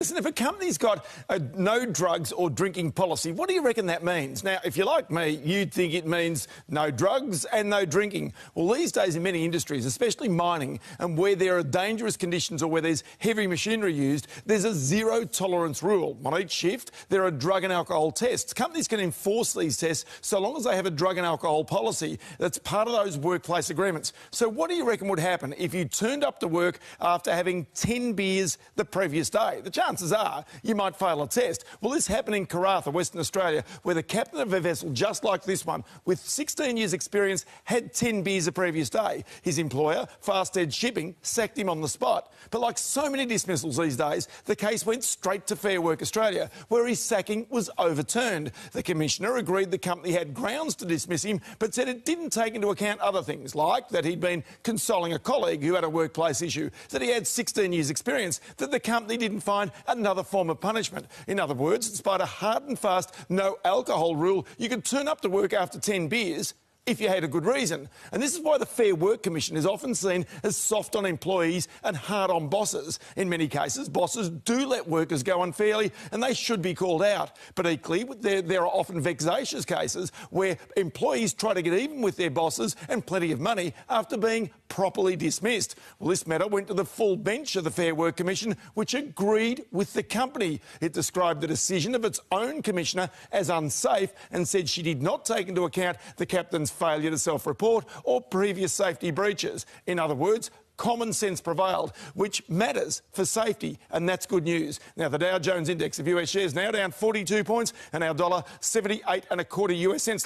Listen, if a company's got a no drugs or drinking policy, what do you reckon that means? Now, if you're like me, you'd think it means no drugs and no drinking. Well, these days in many industries, especially mining, and where there are dangerous conditions or where there's heavy machinery used, there's a zero tolerance rule. On each shift, there are drug and alcohol tests. Companies can enforce these tests so long as they have a drug and alcohol policy that's part of those workplace agreements. So what do you reckon would happen if you turned up to work after having 10 beers the previous day? The chances are you might fail a test. Well, this happened in Karratha, Western Australia, where the captain of a vessel just like this one, with 16 years' experience, had 10 beers the previous day. His employer, Fastedge Shipping, sacked him on the spot. But like so many dismissals these days, the case went straight to Fair Work Australia, where his sacking was overturned. The commissioner agreed the company had grounds to dismiss him, but said it didn't take into account other things, like that he'd been consoling a colleague who had a workplace issue, that he had 16 years' experience, that the company didn't find another form of punishment. In other words, despite a hard and fast no alcohol rule, you could turn up to work after 10 beers if you had a good reason. And this is why the Fair Work Commission is often seen as soft on employees and hard on bosses. In many cases, bosses do let workers go unfairly and they should be called out. But equally, there are often vexatious cases where employees try to get even with their bosses and plenty of money after being properly dismissed. Well, this matter went to the full bench of the Fair Work Commission, which agreed with the company. It described the decision of its own commissioner as unsafe and said she did not take into account the captain's failure to self-report or previous safety breaches. In other words, common sense prevailed, which matters for safety, and that's good news. Now, the Dow Jones index of US shares now down 42 points and our dollar 78.25 US cents.